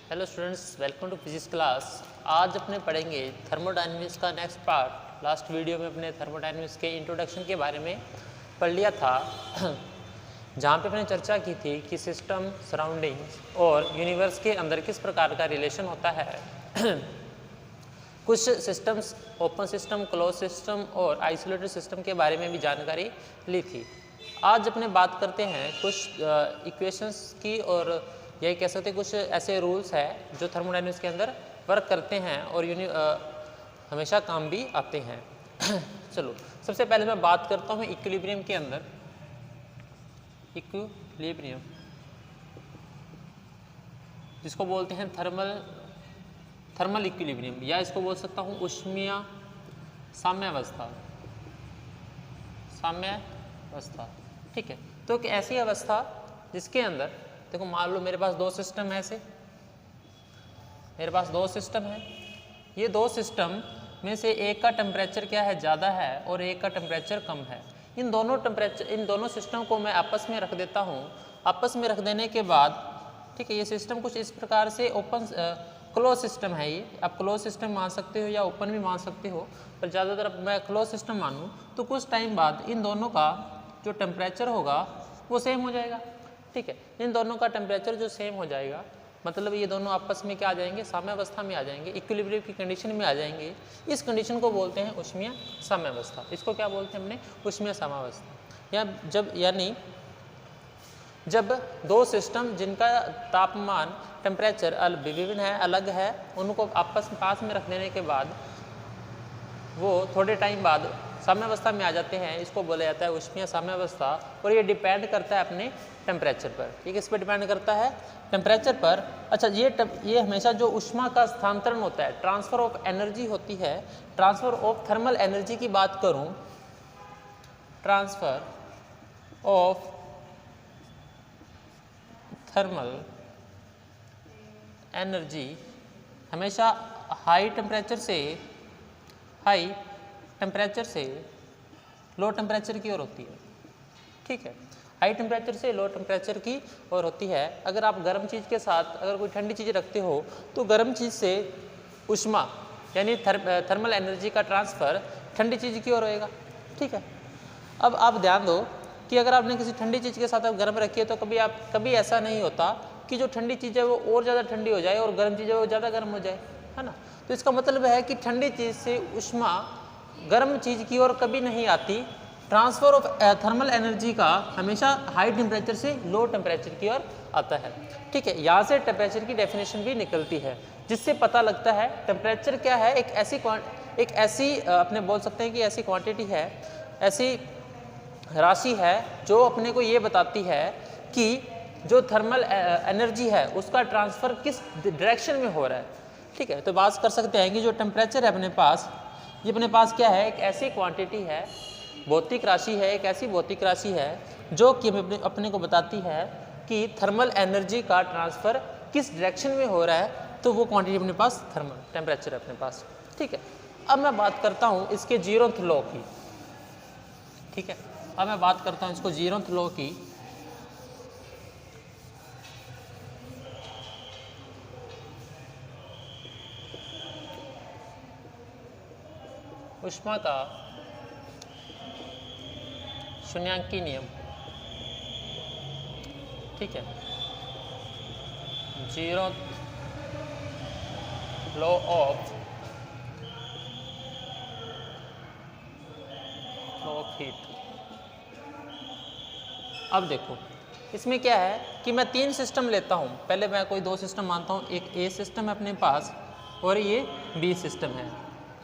Hello students, welcome to physics class. आज अपने पढ़ेंगे थर्मोडायनेमिक्स का नेक्स्ट पार्ट। लास्ट वीडियो में अपने थर्मोडायनेमिक्स के इंट्रोडक्शन के बारे में पढ़ लिया था जहाँ पे अपने चर्चा की थी कि सिस्टम, सराउंडिंग्स और यूनिवर्स के अंदर किस प्रकार का रिलेशन होता है। कुछ systems, open system, close system और आइसोलेटेड सिस्टम के बारे में भी जानकारी ली थी। आज अपने बात करते हैं कुछ इक्वेशंस की, और यही कह सकते हैं कुछ ऐसे रूल्स हैं जो थर्मोडायनेमिक्स के अंदर वर्क करते हैं और हमेशा काम भी आते हैं। चलो, सबसे पहले मैं बात करता हूँ इक्विलिब्रियम के अंदर। इक्विलिब्रियम जिसको बोलते हैं थर्मल इक्विलिब्रियम, या इसको बोल सकता हूँ ऊष्मीय साम्यावस्था। ठीक है, तो एक ऐसी अवस्था जिसके अंदर देखो, मान लो मेरे पास दो सिस्टम है। ये दो सिस्टम में से एक का टेम्परेचर क्या है, ज़्यादा है, और एक का टेम्परेचर कम है। इन दोनों सिस्टम को मैं आपस में रख देता हूँ। आपस में रख देने के बाद, ठीक है, ये सिस्टम कुछ इस प्रकार से क्लोज सिस्टम है। ये आप क्लोज सिस्टम मान सकते हो या ओपन भी मान सकते हो, पर ज़्यादातर मैं क्लोज सिस्टम मानूँ तो कुछ टाइम बाद इन दोनों का जो टेम्परेचर होगा वो सेम हो जाएगा। ठीक है, इन दोनों का टेम्परेचर जो सेम हो जाएगा, मतलब ये दोनों आपस में क्या आ जाएंगे, साम्यावस्था में आ जाएंगे, इक्विलिब्रियम की कंडीशन में आ जाएंगे। इस कंडीशन को बोलते हैं ऊष्मीय साम्यावस्था। इसको क्या बोलते हैं हमने, ऊष्मीय साम्यावस्था। यानी जब दो सिस्टम जिनका तापमान, टेम्परेचर विभिन्न है, अलग है, उनको पास में रख देने के बाद वो थोड़े टाइम बाद साम्यावस्था में आ जाते हैं। इसको बोला जाता है ऊष्मीय साम्यावस्था। और ये डिपेंड करता है अपने टेम्परेचर पर। ये किस पर डिपेंड करता है, टेम्परेचर पर। अच्छा, ये हमेशा जो ऊष्मा का स्थानांतरण होता है, ट्रांसफर ऑफ एनर्जी होती है। ट्रांसफर ऑफ थर्मल एनर्जी की बात करूं, ट्रांसफर ऑफ थर्मल एनर्जी हमेशा हाई टेम्परेचर से लो टेम्परेचर की ओर होती है। ठीक है, हाई टेम्परेचर से लो टेम्परेचर की ओर होती है। अगर आप गर्म चीज़ के साथ अगर कोई ठंडी चीज़ रखते हो तो गर्म चीज़ से ऊष्मा यानी थर्मल एनर्जी का ट्रांसफ़र ठंडी चीज़ की ओर होएगा। ठीक है, अब आप ध्यान दो कि अगर आपने किसी ठंडी चीज़ के साथ गर्म रखी है तो कभी ऐसा नहीं होता कि जो ठंडी चीज़ है वो और ज़्यादा ठंडी हो जाए और गर्म चीज़ है वो ज़्यादा गर्म हो जाए, है ना। तो इसका मतलब है कि ठंडी चीज़ से ऊष्मा गर्म चीज़ की ओर कभी नहीं आती। ट्रांसफर ऑफ थर्मल एनर्जी का हमेशा हाई टेम्परेचर से लो टेम्परेचर की ओर आता है। ठीक है, यहाँ से टेम्परेचर की डेफिनेशन भी निकलती है, जिससे पता लगता है टेम्परेचर क्या है। एक ऐसी अपने बोल सकते हैं कि ऐसी क्वांटिटी है, ऐसी राशि है जो अपने को ये बताती है कि जो थर्मल एनर्जी है उसका ट्रांसफ़र किस डायरेक्शन में हो रहा है। ठीक है, तो बात कर सकते हैं कि जो टेम्परेचर है अपने पास, ये अपने पास क्या है, एक ऐसी क्वांटिटी है, भौतिक राशि है, एक ऐसी भौतिक राशि है जो कि अपने को बताती है कि थर्मल एनर्जी का ट्रांसफ़र किस डायरेक्शन में हो रहा है। तो वो क्वांटिटी अपने पास थर्मल टेम्परेचर है अपने पास। ठीक है, अब मैं बात करता हूँ इसके 0th लॉ की। ठीक है, अब मैं बात करता हूँ इसको 0th लॉ की। ऊष्मा का शून्यांकी नियम। ठीक है, 0th लॉ ऑफ हीट। अब देखो, इसमें क्या है कि मैं 3 सिस्टम लेता हूँ। पहले मैं कोई 2 सिस्टम मानता हूँ। एक ए सिस्टम है अपने पास और ये बी सिस्टम है।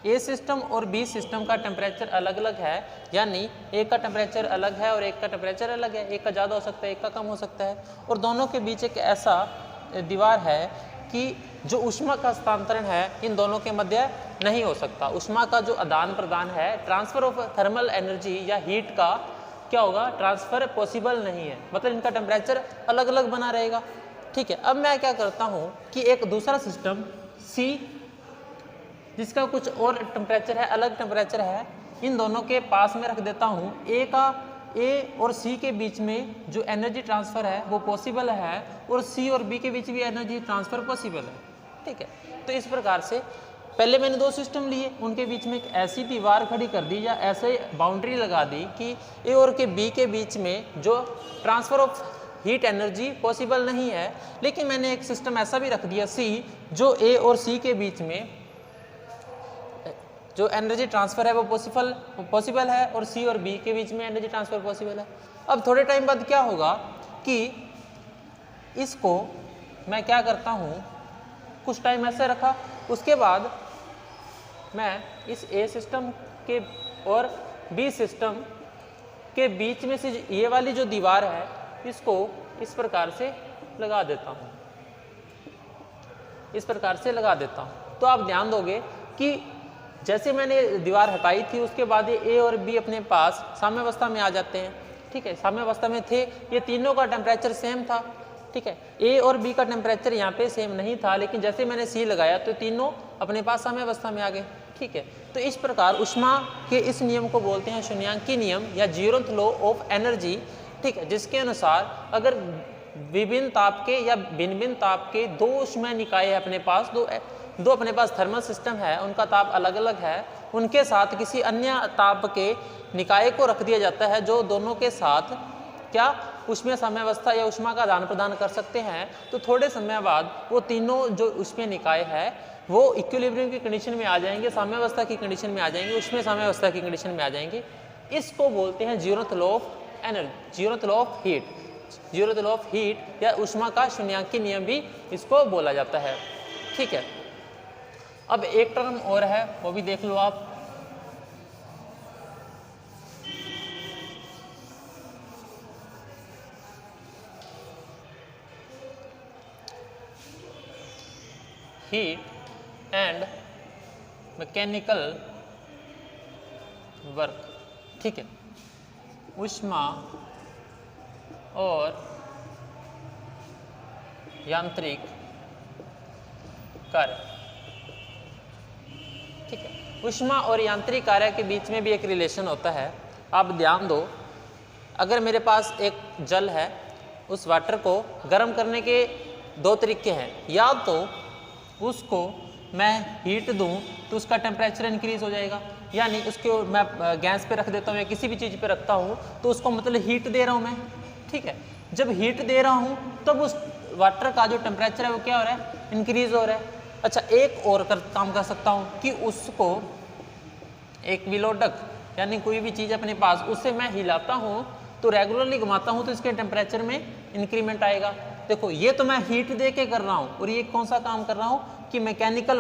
ए सिस्टम और बी सिस्टम का टेम्परेचर अलग अलग है, यानी एक का टेम्परेचर अलग है और एक का टेम्परेचर अलग है। एक का ज़्यादा हो सकता है, एक का कम हो सकता है, और दोनों के बीच एक ऐसा दीवार है कि जो ऊष्मा का हस्तांतरण है इन दोनों के मध्य नहीं हो सकता। ऊष्मा का जो आदान प्रदान है, ट्रांसफ़र ऑफ थर्मल एनर्जी या हीट का क्या होगा, ट्रांसफ़र पॉसिबल नहीं है, मतलब इनका टेम्परेचर अलग अलग बना रहेगा। ठीक है, अब मैं क्या करता हूँ कि एक दूसरा सिस्टम सी, जिसका कुछ और टेम्परेचर है, अलग टेम्परेचर है, इन दोनों के पास में रख देता हूँ। ए का ए और सी के बीच में जो एनर्जी ट्रांसफ़र है वो पॉसिबल है और सी और बी के बीच भी एनर्जी ट्रांसफ़र पॉसिबल है। ठीक है, तो इस प्रकार से पहले मैंने दो सिस्टम लिए, उनके बीच में एक ऐसी दीवार खड़ी कर दी या ऐसे बाउंड्री लगा दी कि ए और के बी के बीच में जो transfer of heat energy possible नहीं है। लेकिन मैंने एक सिस्टम ऐसा भी रख दिया सी, जो ए और सी के बीच में जो एनर्जी ट्रांसफ़र है वो पॉसिबल है और सी और बी के बीच में एनर्जी ट्रांसफ़र पॉसिबल है। अब थोड़े टाइम बाद क्या होगा कि इसको मैं क्या करता हूँ, कुछ टाइम ऐसे रखा, उसके बाद मैं इस ए सिस्टम के और बी सिस्टम के बीच में से ये वाली जो दीवार है इसको इस प्रकार से लगा देता हूँ, इस प्रकार से लगा देता हूँ। तो आप ध्यान दोगे कि जैसे मैंने दीवार हटाई थी उसके बाद ये ए और बी अपने पास साम्यावस्था में आ जाते हैं। ठीक है, साम्यावस्था में थे, ये तीनों का टेम्परेचर सेम था। ठीक है, ए और बी का टेम्परेचर यहाँ पे सेम नहीं था, लेकिन जैसे मैंने सी लगाया तो तीनों अपने पास साम्यावस्था में आ गए। ठीक है, तो इस प्रकार ऊष्मा के इस नियम को बोलते हैं शून्याङ्की नियम या जीरोथ लॉ ऑफ एनर्जी। ठीक है, जिसके अनुसार अगर विभिन्न ताप के या भिन्न भिन्न ताप के दो ऊष्मा निकाय है अपने पास, दो अपने पास थर्मल सिस्टम है, उनका ताप अलग अलग है, उनके साथ किसी अन्य ताप के निकाय को रख दिया जाता है जो दोनों के साथ क्या ऊष्मीय साम्यावस्था या ऊष्मा का आदान प्रदान कर सकते हैं। तो थोड़े समय बाद वो तीनों जो ऊष्मीय निकाय है वो इक्विलिब्रियम की कंडीशन में आ जाएंगे, साम्यावस्था की कंडीशन में आ जाएंगे, ऊष्मीय साम्यावस्था की कंडीशन में आ जाएंगे। इसको बोलते हैं zeroth law of energy, zeroth law of heat, zeroth law of heat या ऊष्मा का शून्याङ्की नियम भी इसको बोला जाता है। ठीक है, अब एक टर्म और है वो भी देख लो आप। Heat and mechanical work. ठीक है, ऊष्मा और यांत्रिक कार्य। ठीक है, ऊष्मा और यांत्रिक कार्य के बीच में भी एक रिलेशन होता है। आप ध्यान दो, अगर मेरे पास एक जल है, उस वाटर को गर्म करने के दो तरीके हैं। या तो उसको मैं हीट दूं तो उसका टेम्परेचर इंक्रीज हो जाएगा, यानी उसको मैं गैस पे रख देता हूँ या किसी भी चीज़ पे रखता हूँ तो उसको मतलब हीट दे रहा हूँ मैं। ठीक है, जब हीट दे रहा हूँ तब उस वाटर का जो टेम्परेचर है वो क्या हो रहा है, इंक्रीज हो रहा है। अच्छा, एक और काम कर सकता हूँ कि उसको एक विलोडक यानी कोई भी चीज़ अपने पास, उससे मैं हिलाता हूँ तो रेगुलरली घुमाता हूँ तो इसके टेम्परेचर में इंक्रीमेंट आएगा। देखो, ये तो मैं हीट दे के कर रहा हूँ और ये कौन सा काम कर रहा हूँ कि मैकेनिकल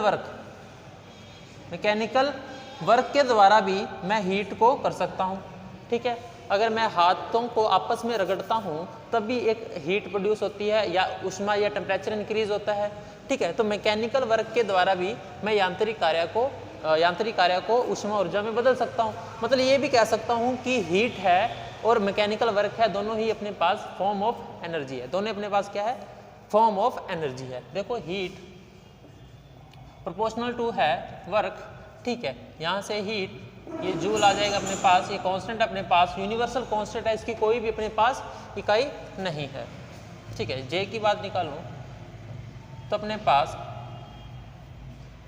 वर्क के द्वारा भी मैं हीट को कर सकता हूँ। ठीक है, अगर मैं हाथों को आपस में रगड़ता हूँ तब भी एक हीट प्रोड्यूस होती है या ऊष्मा या टेम्परेचर इंक्रीज होता है। ठीक है, तो मैकेनिकल वर्क के द्वारा भी मैं यांत्रिक कार्य को ऊष्मा ऊर्जा में बदल सकता हूँ। मतलब ये भी कह सकता हूँ कि हीट है और मैकेनिकल वर्क है, दोनों ही अपने पास फॉर्म ऑफ एनर्जी है, दोनों अपने पास क्या है, फॉर्म ऑफ एनर्जी है। देखो, हीट प्रोपोर्शनल टू है वर्क। ठीक है, यहाँ से हीट ये जूल आ जाएगा अपने पास, ये कांस्टेंट अपने पास यूनिवर्सल कांस्टेंट है, इसकी कोई भी अपने पास इकाई नहीं है। ठीक है, जे की बात निकालूं तो अपने पास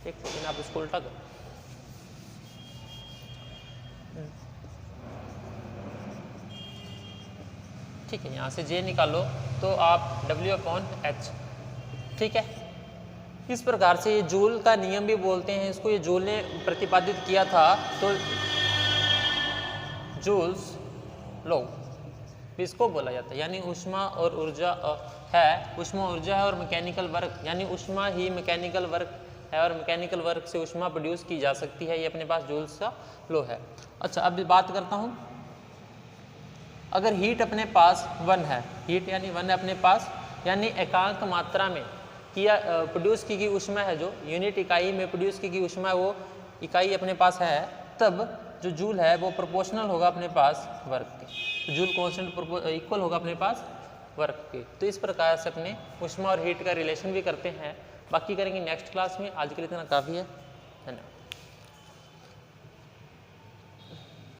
एक सेकेंड, आप इसको उल्टा करो। ठीक है, यहाँ से जे निकालो तो आप W/H। ठीक है, इस प्रकार से ये जूल का नियम भी बोलते हैं इसको, ये जूल ने प्रतिपादित किया था, तो जूल्स लॉ इसको बोला जाता है। यानी ऊष्मा और ऊर्जा है, ऊष्मा ऊर्जा है और मैकेनिकल वर्क, यानी ऊष्मा ही मैकेनिकल वर्क है और मैकेनिकल वर्क से ऊष्मा प्रोड्यूस की जा सकती है, ये अपने पास जूल्स का लॉ है। अच्छा, अब बात करता हूँ, अगर हीट अपने पास 1 है, हीट यानी 1 है अपने पास, यानी एकांक मात्रा में किया प्रोड्यूस की गई ऊष्मा है, जो यूनिट इकाई में प्रोड्यूस की गई ऊष्मा है वो इकाई अपने पास है, तब जो जूल है वो प्रोपोर्शनल होगा अपने पास वर्क के, तो जूल कांस्टेंट इक्वल होगा अपने पास वर्क के। तो इस प्रकार से अपने ऊष्मा और हीट का रिलेशन भी करते हैं, बाकी करेंगे नेक्स्ट क्लास में। आज के लिए इतना काफ़ी है, धन्यवाद।